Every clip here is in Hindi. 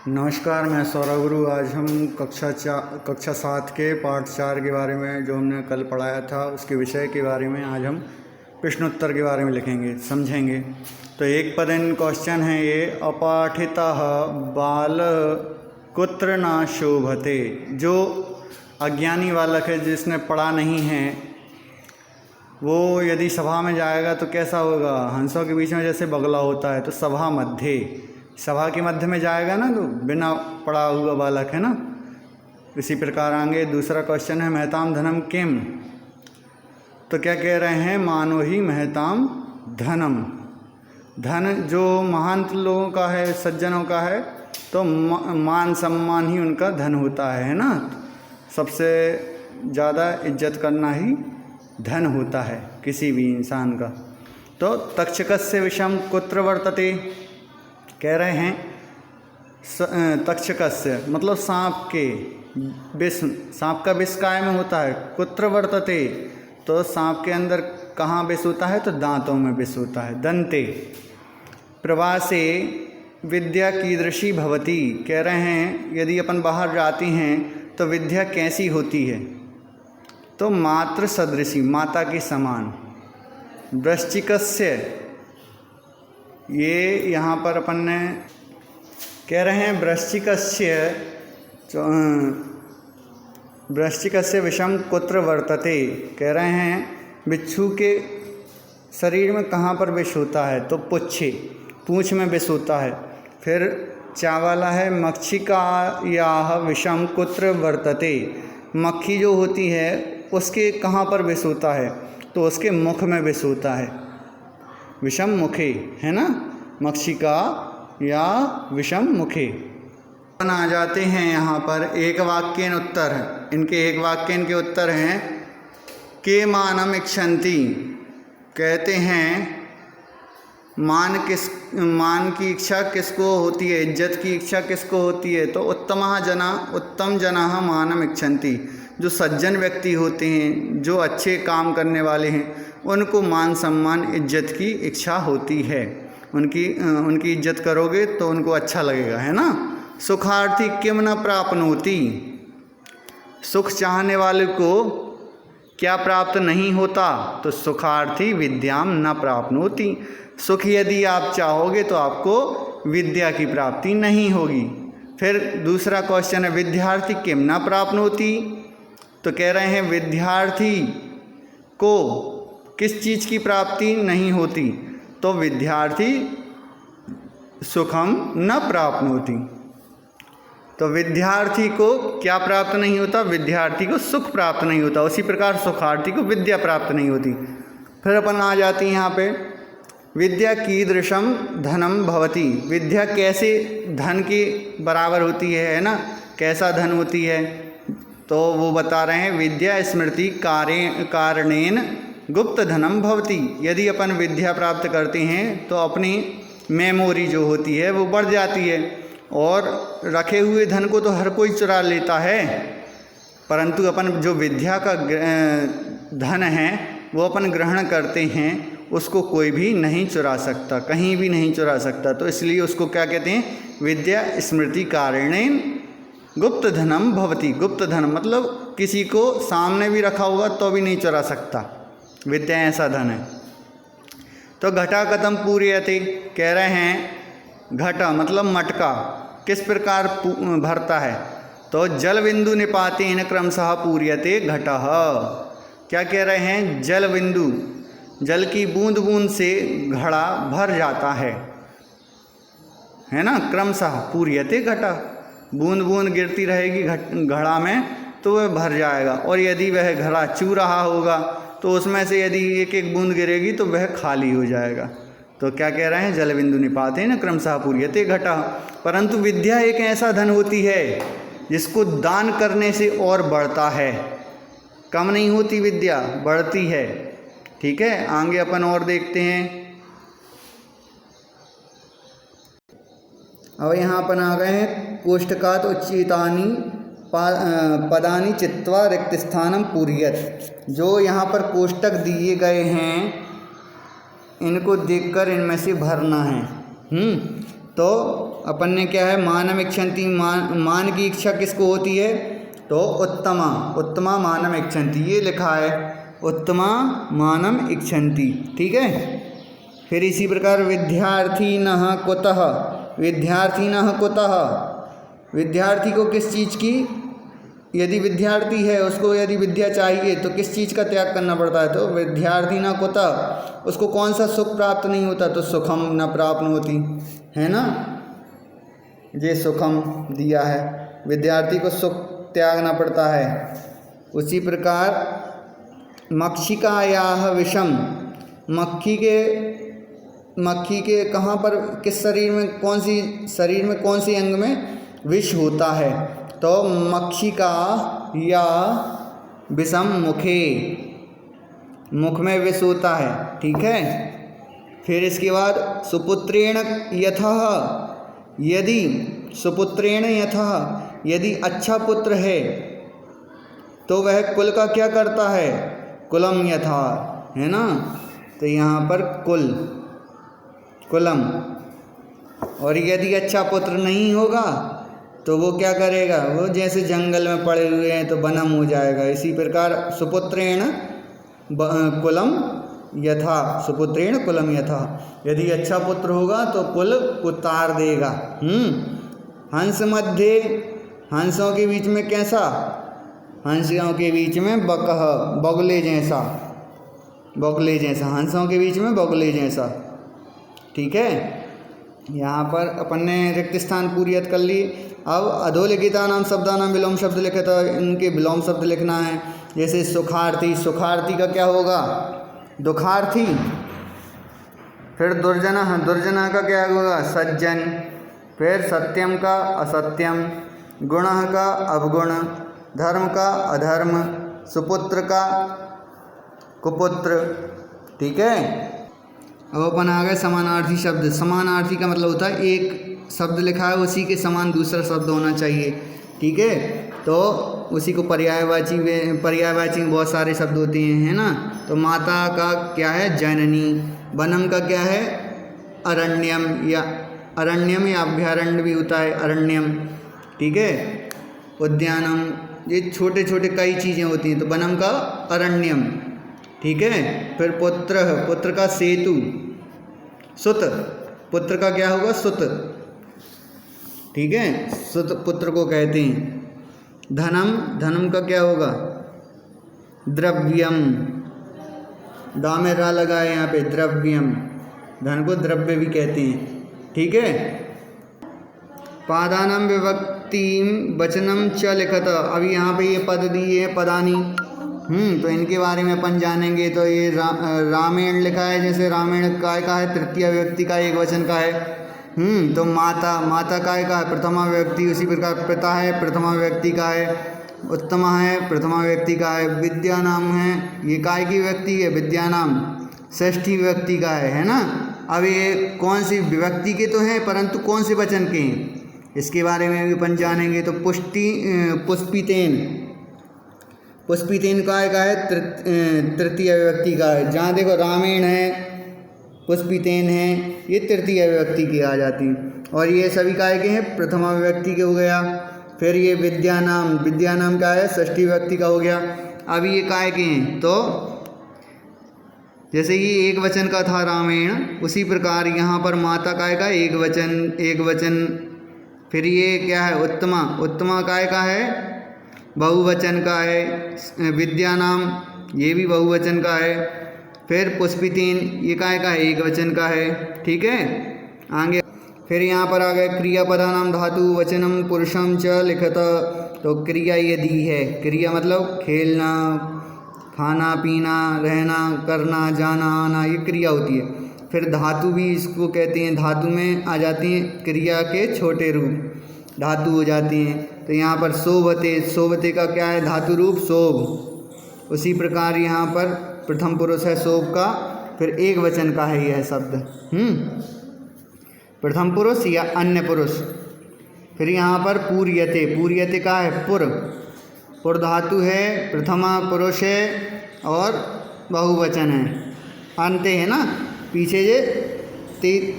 नमस्कार, मैं सौरभ गुरु। आज हम कक्षा 7 के पाठ 4 के बारे में, जो हमने कल पढ़ाया था, उसके विषय के बारे में आज हम प्रश्नोत्तर के बारे में लिखेंगे, समझेंगे। तो एक पदन क्वेश्चन है ये, अपाठितः बाल कुत्र न शोभते। जो अज्ञानी बालक है, जिसने पढ़ा नहीं है, वो यदि सभा में जाएगा तो कैसा होगा? हंसों के बीच में जैसे बगला होता है, तो सभा के मध्य में जाएगा ना, तो बिना पढ़ा हुआ बालक है ना। इसी प्रकार आगे दूसरा क्वेश्चन है, महताम धनम किम। तो क्या कह रहे हैं? मानो ही महताम धनम। धन जो महांत लोगों का है, सज्जनों का है, तो मान सम्मान ही उनका धन होता है ना। सबसे ज़्यादा इज्जत करना ही धन होता है किसी भी इंसान का। तो तक्षकस्य विषम कुत्र वर्तते। कह रहे हैं तक्षकस्य मतलब सांप के विष, सांप का विष काय में होता है? कुत्र वर्तते। तो सांप के अंदर कहाँ विष होता है? तो दांतों में विष होता है, दंते। प्रवासे विद्या कीदृशी भवति। कह रहे हैं यदि अपन बाहर जाती हैं तो विद्या कैसी होती है? तो मातृ सदृशी, माता के समान। वृश्चिकस्य, ये यहाँ पर अपन ने कह रहे हैं वृश्चिकस्य विषम कुत्र वर्तते। कह रहे हैं बिच्छू के शरीर में कहाँ पर विष होता है? तो पूँछ में विष होता है। फिर चावाला है, मक्षिकायाः विषम कुत्र वर्तते। मक्खी जो होती है उसके कहाँ पर विष होता है? तो उसके मुख में विष होता है, विषम मुखे, है ना। मक्षिका या विषम मुखे। आ जाते हैं यहाँ पर एक वाक्यन उत्तर है। इनके एक वाक्यन के उत्तर हैं, के मानम इच्छन्ति। कहते हैं मान की इच्छा किसको होती है? इज्जत की इच्छा किसको होती है? तो उत्तम जनाः मानम इच्छन्ति। जो सज्जन व्यक्ति होते हैं, जो अच्छे काम करने वाले हैं, उनको मान सम्मान इज्जत की इच्छा होती है। उनकी इज्जत करोगे तो उनको अच्छा लगेगा, है ना। सुखार्थी किम न प्राप्नोति। सुख चाहने वाले को क्या प्राप्त नहीं होता? तो सुखार्थी विद्याम न प्राप्नोति। सुख यदि आप चाहोगे तो आपको विद्या की प्राप्ति नहीं होगी। फिर दूसरा क्वेश्चन है, विद्यार्थी किम न प्राप्नोति। तो कह रहे हैं विद्यार्थी को किस चीज़ की प्राप्ति नहीं होती? तो विद्यार्थी सुखम न प्राप्नोति। तो विद्यार्थी को क्या प्राप्त नहीं होता? विद्यार्थी को सुख प्राप्त नहीं होता। उसी प्रकार सुखार्थी को विद्या प्राप्त नहीं होती। फिर अपन आ जाती हैं यहाँ पे, विद्या कीदृशम धनम भवति। विद्या कैसे धन के बराबर होती है ना, कैसा धन होती है? तो वो बता रहे हैं, विद्या स्मृति कारणेन गुप्त धनम भवति। यदि अपन विद्या प्राप्त करते हैं तो अपनी मेमोरी जो होती है वो बढ़ जाती है, और रखे हुए धन को तो हर कोई चुरा लेता है, परंतु अपन जो विद्या का धन है वो अपन ग्रहण करते हैं, उसको कोई भी नहीं चुरा सकता, कहीं भी नहीं चुरा सकता। तो इसलिए उसको क्या कहते हैं? विद्या स्मृति कारणेन गुप्त धनम भवति। गुप्त धन मतलब किसी को सामने भी रखा होगा तो भी नहीं चुरा सकता। विद्या ऐसा धन है। तो घटा कथम पूर्यते। कह रहे हैं घटा मतलब मटका किस प्रकार भरता है? तो जल बिंदु निपातेन क्रमशः पूर्यते घटः। क्या कह रहे हैं? जल बिंदु, जल की बूंद बूंद से घड़ा भर जाता है ना। क्रमशः पूर्यते घटः, बूंद बूंद गिरती रहेगी घड़ा में तो वह भर जाएगा। और यदि वह घड़ा चू रहा होगा तो उसमें से यदि एक एक बूंद गिरेगी तो वह खाली हो जाएगा। तो क्या कह रहे हैं? जल बिंदु निपातेन क्रमशः पूर्यते घटः। परंतु विद्या एक ऐसा धन होती है जिसको दान करने से और बढ़ता है। कम नहीं होती, विद्या बढ़ती है। ठीक है, आगे अपन और देखते हैं। अब यहाँ अपन आ गए हैं कोष्ठकात उच्चितानि पदानि चित्वा रिक्त स्थानम पूर्यत। जो यहाँ पर कोष्टक दिए गए हैं, इनको देखकर इनमें से भरना है। तो अपन ने क्या है, मानम इच्छन्ति, मान की इच्छा किसको होती है, तो उत्तमा, उत्तमा मानम इच्छन्ति, ये लिखा है, उत्तमा मानम इच्छन्ति। ठीक है। फिर इसी प्रकार विद्यार्थिनः कुतः, विद्यार्थिनः कुतः, विद्यार्थी को किस चीज़ की, यदि विद्यार्थी है उसको यदि विद्या चाहिए तो किस चीज़ का त्याग करना पड़ता है, तो विद्यार्थिनः कुतः, उसको कौन सा सुख प्राप्त नहीं होता, तो सुखम न प्राप्त होती है ना, ये सुखम दिया है, विद्यार्थी को सुख त्यागना पड़ता है। उसी प्रकार मक्षिकायाः विषम, मक्खी के कहाँ पर, किस शरीर में, कौन सी अंग में विष होता है, तो मक्षिका या विषम मुखे, मुख में विष होता है। ठीक है। फिर इसके बाद सुपुत्रेण यथः, यदि सुपुत्रेण यथः, यदि अच्छा पुत्र है तो वह कुल का क्या करता है, कुलम यथा, है ना, तो यहाँ पर कुलम। और यदि अच्छा पुत्र नहीं होगा तो वो क्या करेगा, वो जैसे जंगल में पड़े हुए हैं तो वनम हो जाएगा। इसी प्रकार सुपुत्रेण कुलम यथा, सुपुत्रेण कुलम यथा, यदि अच्छा पुत्र होगा तो कुल उतार देगा। हंस मध्य, हंसों के बीच में कैसा, हंसों के बीच में बकह, बगुले जैसा, बगुले जैसा, हंसों के बीच में बगुले जैसा। ठीक है। यहाँ पर अपन ने रिक्त स्थान पूरी कर ली। अब अधोलिखिता नाम शब्दानाम विलोम शब्द लिखे तो इनके विलोम शब्द लिखना है। जैसे सुखार्थी, सुखार्थी का क्या होगा, दुखार्थी। फिर दुर्जना, दुर्जना का क्या होगा, सज्जन। फिर सत्यम का असत्यम, गुण का अवगुण, धर्म का अधर्म, सुपुत्र का कुपुत्र। ठीक है। अब अपन आ गए समानार्थी शब्द। समानार्थी का मतलब होता है एक शब्द लिखा है उसी के समान दूसरा शब्द होना चाहिए। ठीक है। तो उसी को पर्यायवाची में बहुत सारे शब्द होते हैं, है ना। तो माता का क्या है, जननी। वनम का क्या है, अरण्यम या अभ्यारण्य भी होता है, अरण्यम। ठीक है। उद्यानम, ये छोटे छोटे कई चीज़ें होती हैं, तो वनम का अरण्यम। ठीक है। फिर पुत्र, पुत्र का सेतु। सुत, पुत्र का क्या होगा, सुत। ठीक है। सुत पुत्र को कहते हैं। धनम, धनम का क्या होगा, द्रव्यम। दामेरा लगा है यहाँ पे, द्रव्यम। धन को द्रव्य भी कहते हैं। ठीक है। पादानम विभक्तिम वचनम च लिखत। अभी यहाँ पे ये पद दिए हैं, पदानी। तो इनके बारे में अपन जानेंगे। तो ये रामायण लिखा है, जैसे रामायण काय का है, तृतीय व्यक्ति का, एक वचन का है। तो माता, माता काय का है, प्रथमा व्यक्ति। उसी प्रकार पिता है, प्रथमा व्यक्ति का है। उत्तमा है, प्रथमा व्यक्ति का है। विद्या नाम है, ये काय की व्यक्ति है, विद्या नाम षष्ठी व्यक्ति का है ना। अब ये कौन सी विभक्ति के तो हैं, परंतु कौन से वचन के हैं, इसके बारे में भी अपन जानेंगे। तो पुष्पितेन, पुष्पितेन काय का है, तृतीय व्यक्ति का है। जहाँ देखो रामायण है, पुष्पितेन है, ये तृतीय व्यक्ति के आ जाती हैं। और ये सभी काय के हैं, प्रथमा व्यक्ति के हो गया। फिर ये विद्या नाम, विद्या नाम का है, षष्ठी व्यक्ति का हो गया। अभी ये काय के हैं, तो जैसे ये एक वचन का था रामायण, उसी प्रकार यहाँ पर माता काय का एक वचन, एक वचन। फिर ये क्या है, उत्तमा, उत्तमा काय का है, बहुवचन का है। विद्या नाम, ये भी बहुवचन का है। फिर पुष्पितेन, ये काय का है, एक वचन का है। ठीक है। आगे फिर यहाँ पर आ गए क्रियापदानाम धातु वचनम पुरुषम च लिखत। तो क्रिया ये दी है, क्रिया मतलब खेलना, खाना पीना, रहना, करना, जाना, आना, ये क्रिया होती है। फिर धातु भी इसको कहते हैं, धातु में आ जाती हैं क्रिया के छोटे रूप, धातु हो जाती हैं। तो यहाँ पर शोभते, शोभते का क्या है, धातु रूप शोभ। उसी प्रकार यहाँ पर प्रथम पुरुष है शोभ का, फिर एक वचन का है यह शब्द, प्रथम पुरुष या अन्य पुरुष। फिर यहाँ पर पूर्यते, पूर्यते का है पुर, पुर धातु है, प्रथमा पुरुष है और बहुवचन है। अंते है ना, पीछे ये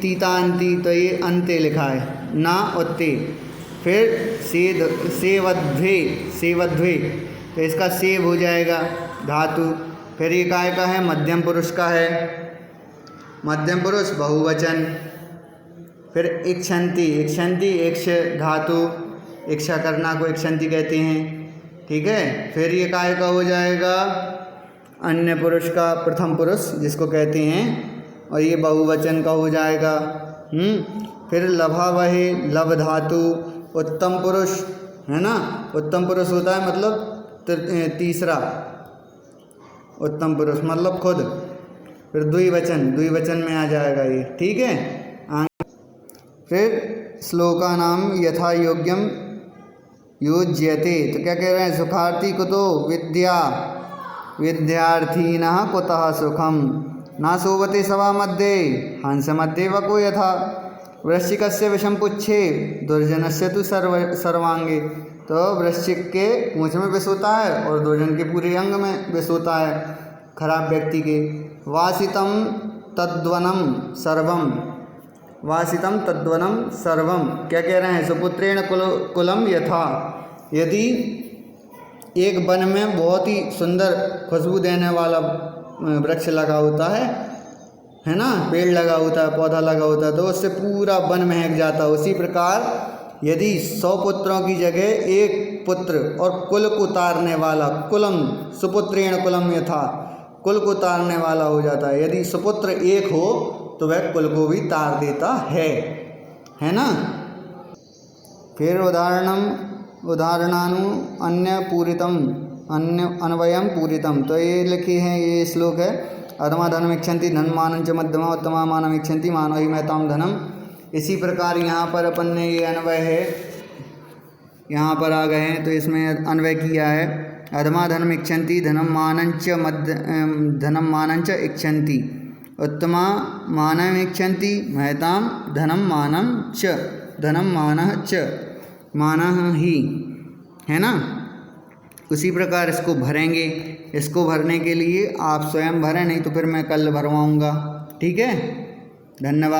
तीता अंति, तो ये अंते लिखा है। ना उत्ते। फिर सेवध्वे, सेवध्वे तो इसका सेव हो जाएगा धातु। फिर ये काय का है, मध्यम पुरुष का है, मध्यम पुरुष बहुवचन। फिर इक्षन्ति, इक्षन्ति इक्ष धातु, इच्छा करना को इक्षन्ति कहते हैं, ठीक है। फिर ये काय का हो जाएगा, अन्य पुरुष का प्रथम पुरुष जिसको कहते हैं, और ये बहुवचन का हो जाएगा। फिर लभावहे, लभ धातु, उत्तम पुरुष है ना, उत्तम पुरुष होता है मतलब तीसरा, उत्तम पुरुष मतलब खुद। फिर द्विवचन, द्विवचन में आ जाएगा ये, ठीक है। फिर श्लोका नाम यथा योग्यम योज्यते, तो क्या कह रहे हैं, सुखार्थी कुतो विद्या, विद्यार्थीनः कुतः सुखम, न शोभते सभा मध्ये हंस मध्ये वको यथा, वृश्चिकस्य विषम पुच्छे दुर्जनस्य तु सर्वांगे। तो वृश्चिक के पूंछ में विष होता है और दुर्जन के पूरे अंग में विष होता है, खराब व्यक्ति के। वासितम तद्वनम सर्वम, वासितम तद्वनम सर्वम, क्या कह रहे हैं, सुपुत्रेण कुलम यथा, यदि एक वन में बहुत ही सुंदर खुशबू देने वाला वृक्ष लगा होता है ना, पेड़ लगा होता है, पौधा लगा होता है, तो उससे पूरा वन महक जाता है। उसी प्रकार यदि 100 पुत्रों की जगह एक पुत्र और कुल को तारने वाला, कुलम सुपुत्रेण कुलम यथा, कुल को तारने वाला हो जाता है। यदि सुपुत्र एक हो तो वह कुल को भी तार देता है ना। फिर उदाहरणानु अन्य पूरितम, अन्य अन्वयम पूरितम, तो ये लिखी है, ये श्लोक है, अधमा धनम इच्छन्ति धनमानं च मध्यमा उत्तमा मानम इच्छन्ति मानो हि महताम धनम। इसी प्रकार यहाँ पर अपन ने ये अन्वय है, यहाँ पर आ गए हैं तो इसमें अन्वय किया है, अधमा धनम इच्छन्ति धनम मानं च इच्छन्ति, उत्तमा मानम इच्छन्ति महताम धनम मानम च, धनम मानः च, मानः ही, है ना। उसी प्रकार इसको भरेंगे, इसको भरने के लिए आप स्वयं भरें, नहीं तो फिर मैं कल भरवाऊँगा, ठीक है। धन्यवाद।